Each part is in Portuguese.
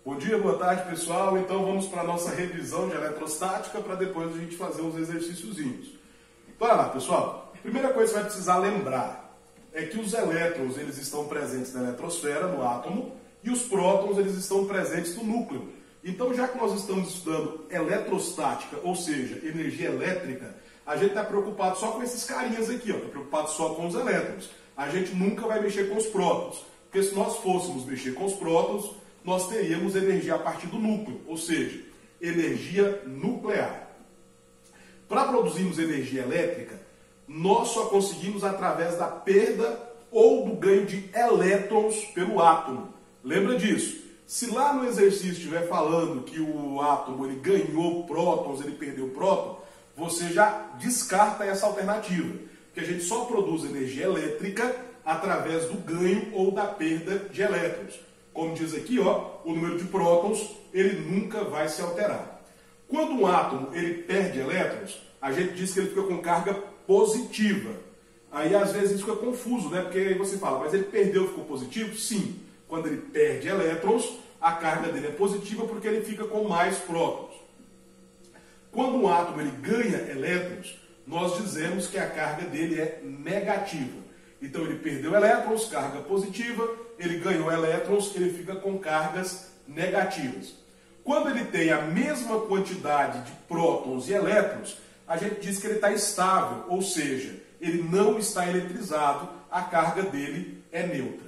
Bom dia, boa tarde, pessoal. Então vamos para a nossa revisão de eletrostática para depois a gente fazer uns exercíciozinhos. Bora lá, pessoal. Primeira coisa que você vai precisar lembrar é que os elétrons eles estão presentes na eletrosfera, no átomo, e os prótons eles estão presentes no núcleo. Então, já que nós estamos estudando eletrostática, ou seja, energia elétrica, a gente está preocupado só com esses carinhas aqui, está preocupado só com os elétrons. A gente nunca vai mexer com os prótons, porque se nós fôssemos mexer com os prótons, nós teríamos energia a partir do núcleo, ou seja, energia nuclear. Para produzirmos energia elétrica, nós só conseguimos através da perda ou do ganho de elétrons pelo átomo. Lembra disso? Se lá no exercício estiver falando que o átomo ele ganhou prótons, ele perdeu próton, você já descarta essa alternativa, porque a gente só produz energia elétrica através do ganho ou da perda de elétrons. Como diz aqui, o número de prótons ele nunca vai se alterar. Quando um átomo ele perde elétrons, a gente diz que ele fica com carga positiva. Aí às vezes isso fica confuso, né? Porque aí você fala, mas ele perdeu, ficou positivo? Sim. Quando ele perde elétrons, a carga dele é positiva porque ele fica com mais prótons. Quando um átomo ele ganha elétrons, nós dizemos que a carga dele é negativa. Então ele perdeu elétrons, carga positiva, ele ganhou elétrons, ele fica com cargas negativas. Quando ele tem a mesma quantidade de prótons e elétrons, a gente diz que ele está estável, ou seja, ele não está eletrizado, a carga dele é neutra.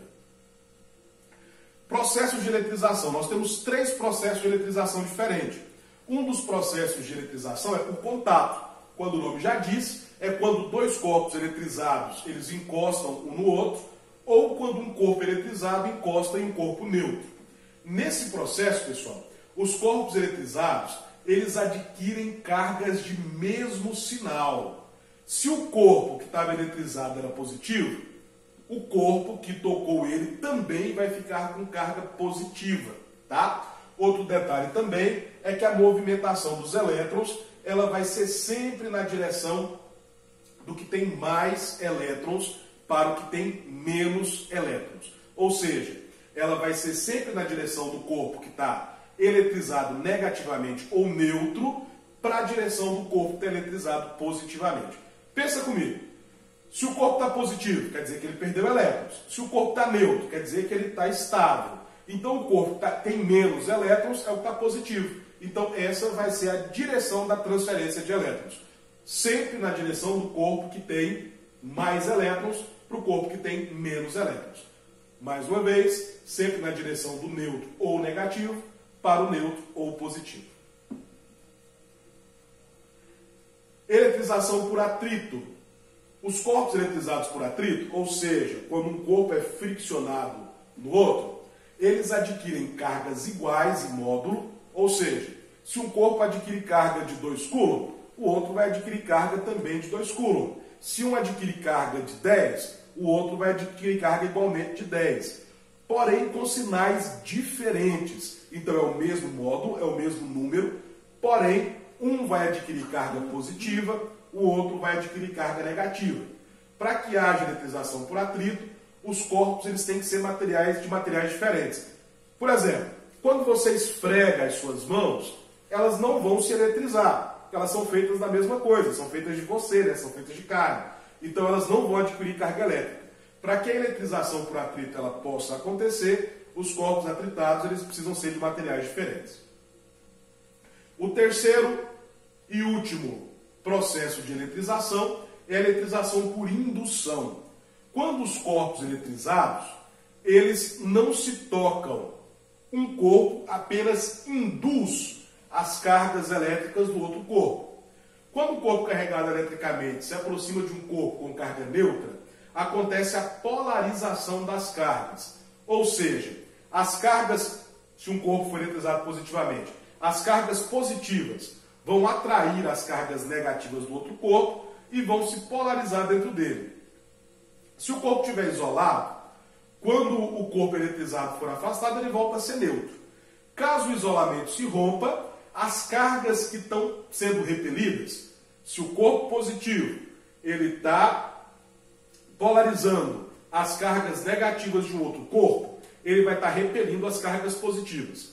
Processos de eletrização. Nós temos 3 processos de eletrização diferentes. Um dos processos de eletrização é o contato. Quando o nome já diz, é quando 2 corpos eletrizados eles encostam um no outro, ou quando um corpo eletrizado encosta em um corpo neutro. Nesse processo, pessoal, os corpos eletrizados eles adquirem cargas de mesmo sinal. Se o corpo que estava eletrizado era positivo, o corpo que tocou ele também vai ficar com carga positiva, tá? Outro detalhe também é que a movimentação dos elétrons ela vai ser sempre na direção do que tem mais elétrons para o que tem menos elétrons. Ou seja, ela vai ser sempre na direção do corpo que está eletrizado negativamente ou neutro para a direção do corpo que está eletrizado positivamente. Pensa comigo. Se o corpo está positivo, quer dizer que ele perdeu elétrons. Se o corpo está neutro, quer dizer que ele está estável. Então o corpo que tem menos elétrons é o que está positivo. Então essa vai ser a direção da transferência de elétrons. Sempre na direção do corpo que tem mais elétrons para o corpo que tem menos elétrons. Mais uma vez, sempre na direção do neutro ou negativo para o neutro ou positivo. Eletrização por atrito. Os corpos eletrizados por atrito, ou seja, quando um corpo é friccionado no outro, eles adquirem cargas iguais em módulo, ou seja, se um corpo adquire carga de 2 coulomb, o outro vai adquirir carga também de 2 coulomb. Se um adquire carga de 10, o outro vai adquirir carga igualmente de 10. Porém, com sinais diferentes. Então é o mesmo módulo, é o mesmo número, porém, um vai adquirir carga positiva, o outro vai adquirir carga negativa. Para que haja eletrização por atrito, os corpos eles têm que ser de materiais diferentes. Por exemplo, quando você esfrega as suas mãos, elas não vão se eletrizar, porque elas são feitas da mesma coisa, são feitas de você, né? São feitas de carne. Então elas não vão adquirir carga elétrica. Para que a eletrização por atrito ela possa acontecer, os corpos atritados eles precisam ser de materiais diferentes. O terceiro e último processo de eletrização é a eletrização por indução. Quando os corpos eletrizados, eles não se tocam. Um corpo apenas induz as cargas elétricas do outro corpo. Quando o corpo carregado eletricamente se aproxima de um corpo com carga neutra, acontece a polarização das cargas. Ou seja, as cargas, se um corpo for eletrizado positivamente, as cargas positivas vão atrair as cargas negativas do outro corpo e vão se polarizar dentro dele. Se o corpo estiver isolado, quando o corpo eletrizado for afastado, ele volta a ser neutro. Caso o isolamento se rompa, as cargas que estão sendo repelidas, se o corpo positivo ele está polarizando as cargas negativas de um outro corpo, ele vai estar repelindo as cargas positivas.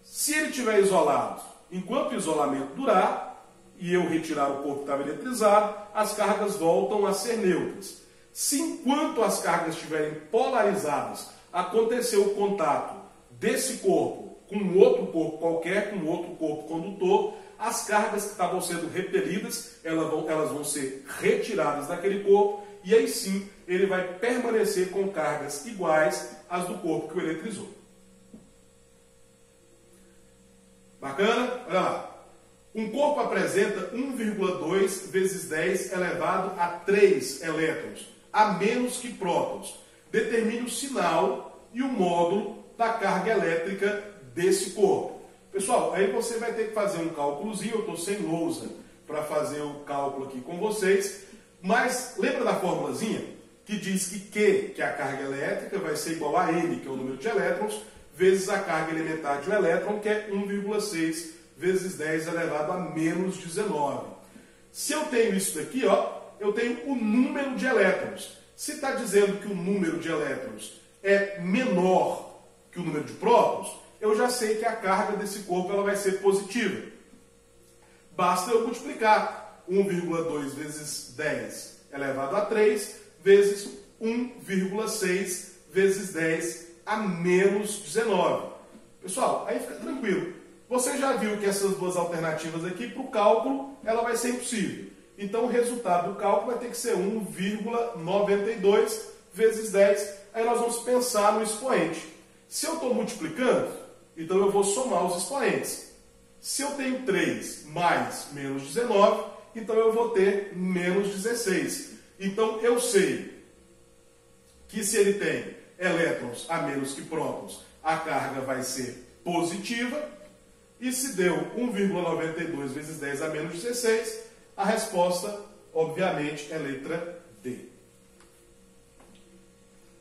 Se ele estiver isolado, enquanto o isolamento durar, e eu retirar o corpo que estava eletrizado, as cargas voltam a ser neutras. Se enquanto as cargas estiverem polarizadas, acontecer o contato desse corpo com outro corpo qualquer, com outro corpo condutor, as cargas que estavam sendo repelidas, elas vão ser retiradas daquele corpo, e aí sim ele vai permanecer com cargas iguais às do corpo que o eletrizou. Bacana? Olha lá. Um corpo apresenta 1,2 vezes 10 elevado a 3 elétrons, a menos que prótons. Determine o sinal e o módulo da carga elétrica desse corpo. Pessoal, aí você vai ter que fazer um cálculozinho, eu estou sem lousa para fazer o cálculo aqui com vocês, mas lembra da formulazinha que diz que Q, que é a carga elétrica, vai ser igual a M, que é o número de elétrons, vezes a carga elementar de um elétron, que é 1,6 vezes 10 elevado a menos 19. Se eu tenho isso daqui, ó, eu tenho o número de elétrons. Se está dizendo que o número de elétrons é menor que o número de prótons, eu já sei que a carga desse corpo ela vai ser positiva. Basta eu multiplicar 1,2 vezes 10 elevado a 3 vezes 1,6 vezes 10 a menos 19. Pessoal, aí fica tranquilo. Você já viu que essas duas alternativas aqui, para o cálculo, ela vai ser impossível. Então, o resultado do cálculo vai ter que ser 1,92 vezes 10. Aí nós vamos pensar no expoente. Se eu estou multiplicando, então eu vou somar os expoentes. Se eu tenho 3 mais menos 19, então eu vou ter menos 16. Então, eu sei que se ele tem elétrons a menos que prótons, a carga vai ser positiva. E se deu 1,92 vezes 10 a menos 16, a resposta, obviamente, é letra D.